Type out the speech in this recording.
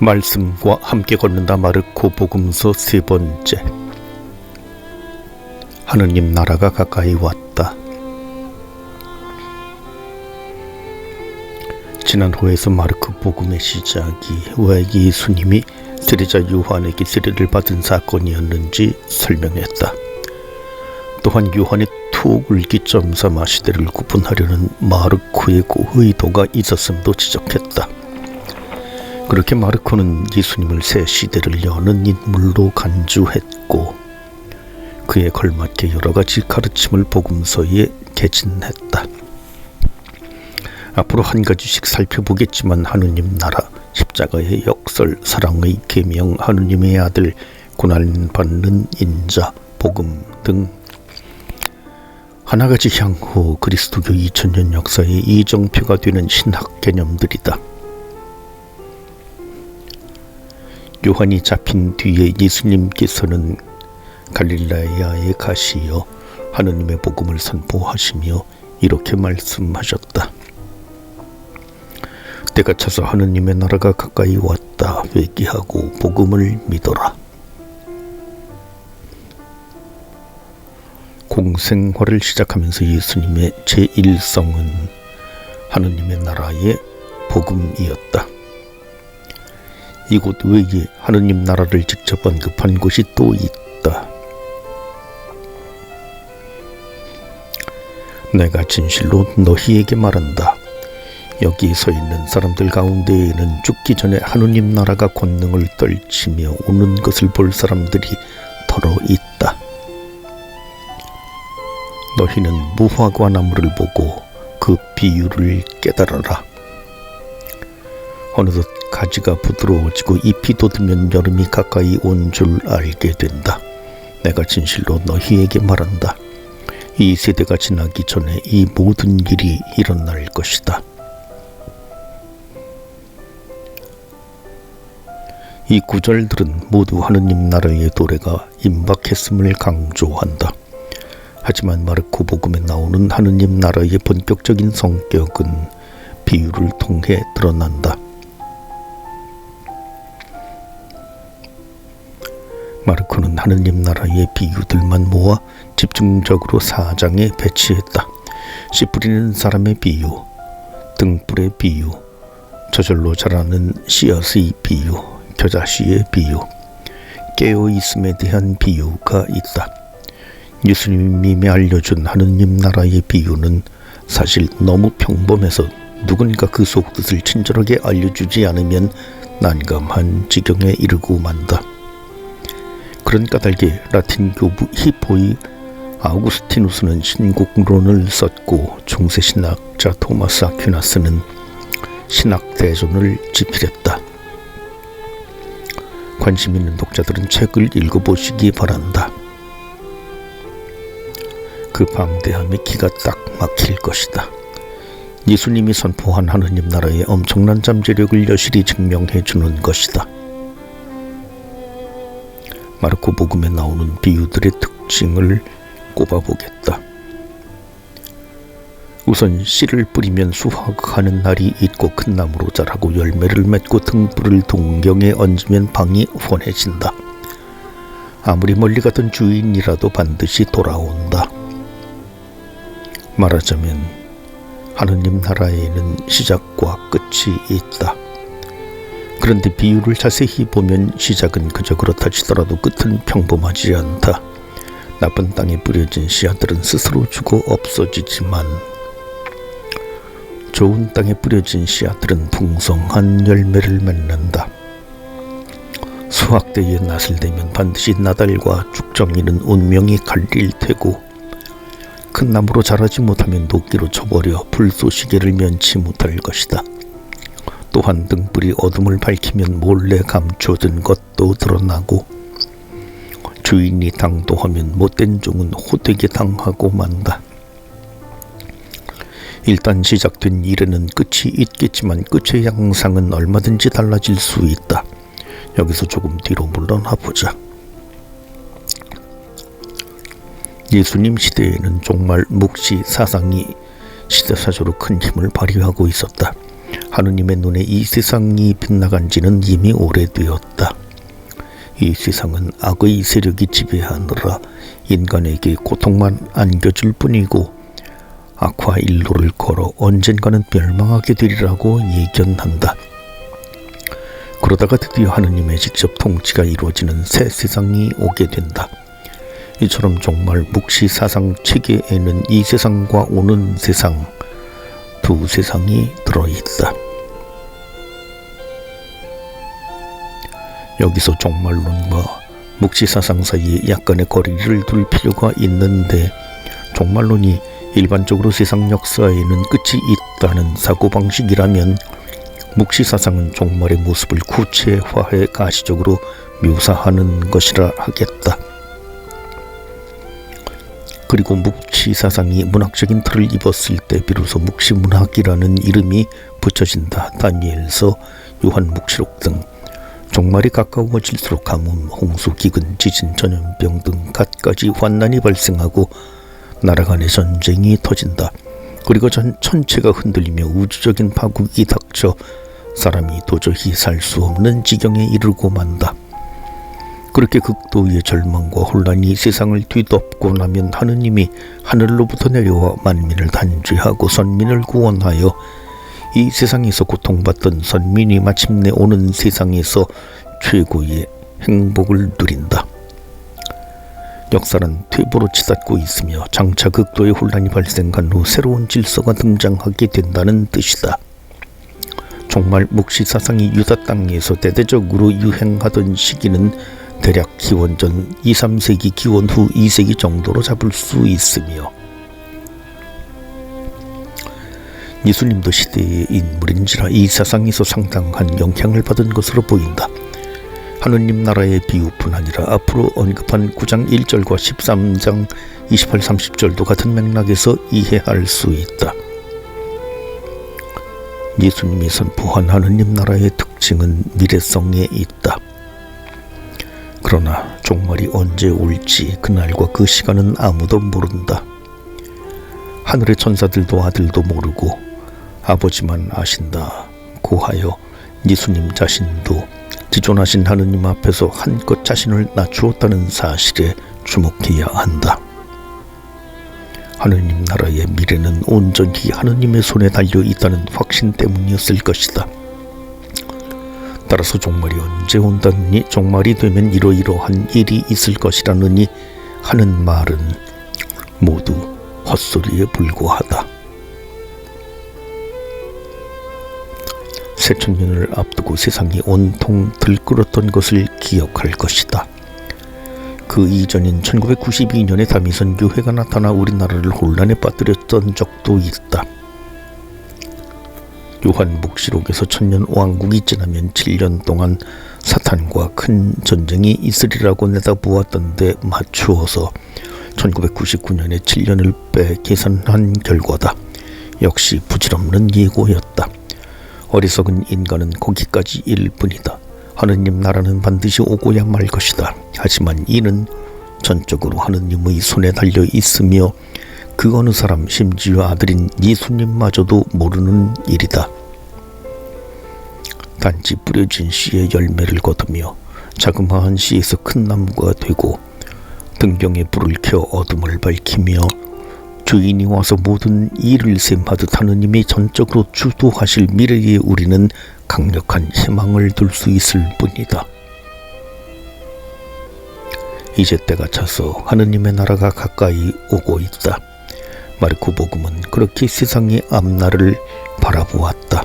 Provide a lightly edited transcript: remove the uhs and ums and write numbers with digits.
말씀과 함께 걷는다. 마르코 복음서 3번째. 하느님 나라가 가까이 왔다. 지난 호에서 마르코 복음의 시작이 왜 예수님이 세례자 요한에게 세례를 받은 사건이었는지 설명했다. 또한 요한이 툭 을기점 삼아 시대를 구분하려는 마르코의 의도가 있었음도 지적했다. 그렇게 마르코는 예수님을 새 시대를 여는 인물로 간주했고 그에 걸맞게 여러 가지 가르침을 복음서에 개진했다. 앞으로 한 가지씩 살펴보겠지만 하느님 나라, 십자가의 역설, 사랑의 계명, 하느님의 아들, 고난받는 인자, 복음 등 하나같이 향후 그리스도교 2000년 역사의 이정표가 되는 신학 개념들이다. 요한이 잡힌 뒤에 예수님께서는 갈릴라야에 가시어 하느님의 복음을 선포하시며 이렇게 말씀하셨다. 때가 차서 하느님의 나라가 가까이 왔다. 회개하고 복음을 믿어라. 공생활을 시작하면서 예수님의 제1성은 하느님의 나라의 복음이었다. 이곳 외에 하느님 나라를 직접 언급한 곳이 또 있다. 내가 진실로 너희에게 말한다. 여기 서 있는 사람들 가운데에는 죽기 전에 하느님 나라가 권능을 떨치며 오는 것을 볼 사람들이 더러 있다. 너희는 무화과 나무를 보고 그 비유를 깨달아라. 어느덧 가지가 부드러워지고 잎이 돋으면 여름이 가까이 온 줄 알게 된다. 내가 진실로 너희에게 말한다. 이 세대가 지나기 전에 이 모든 일이 일어날 것이다. 이 구절들은 모두 하느님 나라의 도래가 임박했음을 강조한다. 하지만 마르코 복음에 나오는 하느님 나라의 본격적인 성격은 비유를 통해 드러난다. 마르코는 하느님 나라의 비유들만 모아 집중적으로 4장에 배치했다. 씨 뿌리는 사람의 비유, 등불의 비유, 저절로 자라는 씨앗의 비유, 겨자씨의 비유, 깨어있음에 대한 비유가 있다. 예수님이 알려준 하느님 나라의 비유는 사실 너무 평범해서 누군가 그 속뜻을 친절하게 알려주지 않으면 난감한 지경에 이르고 만다. 그런 까닭에 라틴 교부 히포의 아우구스티누스는 신곡론을 썼고 중세신학자 토마스 아퀴나스는 신학대전을 집필했다. 관심 있는 독자들은 책을 읽어보시기 바란다. 그 방대함에 기가 딱 막힐 것이다. 예수님이 선포한 하느님 나라의 엄청난 잠재력을 여실히 증명해 주는 것이다. 마르코 복음에 나오는 비유들의 특징을 꼽아보겠다. 우선 씨를 뿌리면 수확하는 날이 있고 큰 나무로 자라고 열매를 맺고 등불을 동경에 얹으면 방이 환해진다. 아무리 멀리 가던 주인이라도 반드시 돌아온다. 말하자면 하느님 나라에는 시작과 끝이 있다. 그런데 비유를 자세히 보면 시작은 그저 그렇다 치더라도 끝은 평범하지 않다. 나쁜 땅에 뿌려진 씨앗들은 스스로 죽어 없어지지만 좋은 땅에 뿌려진 씨앗들은 풍성한 열매를 맺는다. 수확대에 낫을 대면 반드시 나달과 죽정이는 운명이 갈릴 테고 큰 나무로 자라지 못하면 도끼로 쳐버려 불쏘시개를 면치 못할 것이다. 또한 등불이 어둠을 밝히면 몰래 감춰둔 것도 드러나고 주인이 당도하면 못된 종은 호되게 당하고 만다. 일단 시작된 일에는 끝이 있겠지만 끝의 양상은 얼마든지 달라질 수 있다. 여기서 조금 뒤로 물러나 보자. 예수님 시대에는 종말 묵시 사상이 시대사조로 큰 힘을 발휘하고 있었다. 하느님의 눈에 이 세상이 빗나간 지는 이미 오래되었다. 이 세상은 악의 세력이 지배하느라 인간에게 고통만 안겨줄 뿐이고 악화 일로를 걸어 언젠가는 멸망하게 되리라고 예견한다. 그러다가 드디어 하느님의 직접 통치가 이루어지는 새 세상이 오게 된다. 이처럼 정말 묵시사상 체계에는 이 세상과 오는 세상, 두 세상이 들어있다. 여기서 종말론과 묵시사상 사이에 약간의 거리를 둘 필요가 있는데, 종말론이 일반적으로 세상 역사에는 끝이 있다는 사고방식이라면 묵시사상은 종말의 모습을 구체화해 가시적으로 묘사하는 것이라 하겠다. 그리고 묵시사상이 문학적인 틀을 입었을 때 비로소 묵시문학이라는 이름이 붙여진다. 다니엘서, 요한묵시록 등 종말이 가까워질수록 가뭄, 홍수, 기근, 지진, 전염병 등 갖가지 환난이 발생하고 나라 간의 전쟁이 터진다. 그리고 천체가 흔들리며 우주적인 파국이 닥쳐 사람이 도저히 살 수 없는 지경에 이르고 만다. 그렇게 극도의 절망과 혼란이 세상을 뒤덮고 나면 하느님이 하늘로부터 내려와 만민을 단죄하고 선민을 구원하여 이 세상에서 고통받던 선민이 마침내 오는 세상에서 최고의 행복을 누린다. 역사는 퇴보로 치닫고 있으며 장차 극도의 혼란이 발생한 후 새로운 질서가 등장하게 된다는 뜻이다. 정말 묵시사상이 유다 땅에서 대대적으로 유행하던 시기는 대략 기원전 2, 3세기 기원 후 2세기 정도로 잡을 수 있으며, 예수님도 시대의 인물인지라 이 사상에서 상당한 영향을 받은 것으로 보인다. 하느님 나라의 비유뿐 아니라 앞으로 언급한 9장 1절과 13장 28, 30절도 같은 맥락에서 이해할 수 있다. 예수님이 선포한 하느님 나라의 특징은 미래성에 있다. 그러나 종말이 언제 올지 그날과 그 시간은 아무도 모른다. 하늘의 천사들도 아들도 모르고 아버지만 아신다 고하여 예수님 자신도 지존하신 하느님 앞에서 한껏 자신을 낮추었다는 사실에 주목해야 한다. 하느님 나라의 미래는 온전히 하느님의 손에 달려 있다는 확신 때문이었을 것이다. 따라서 종말이 언제 온다느니, 종말이 되면 이러이러한 일이 있을 것이라느니 하는 말은 모두 헛소리에 불과하다. 새천년을 앞두고 세상이 온통 들끓었던 것을 기억할 것이다. 그 이전인 1992년에 다미선 교회가 나타나 우리나라를 혼란에 빠뜨렸던 적도 있다. 요한묵시록에서 천년 왕국이 지나면 7년 동안 사탄과 큰 전쟁이 있으리라고 내다보았던 데 맞추어서 1999년에 7년을 빼 계산한 결과다. 역시 부질없는 예고였다. 어리석은 인간은 거기까지 일 뿐이다. 하느님 나라는 반드시 오고야 말 것이다. 하지만 이는 전적으로 하느님의 손에 달려 있으며 그 어느 사람, 심지어 아들인 예수님마저도 모르는 일이다. 단지 뿌려진 씨의 열매를 거두며 자그마한 씨에서 큰 나무가 되고 등경에 불을 켜 어둠을 밝히며 주인이 와서 모든 일을 셈하듯 하느님이 전적으로 주도하실 미래에 우리는 강력한 희망을 둘 수 있을 뿐이다. 이제 때가 차서 하느님의 나라가 가까이 오고 있다. 마르코 복음은 그렇게 세상의 앞날을 바라보았다.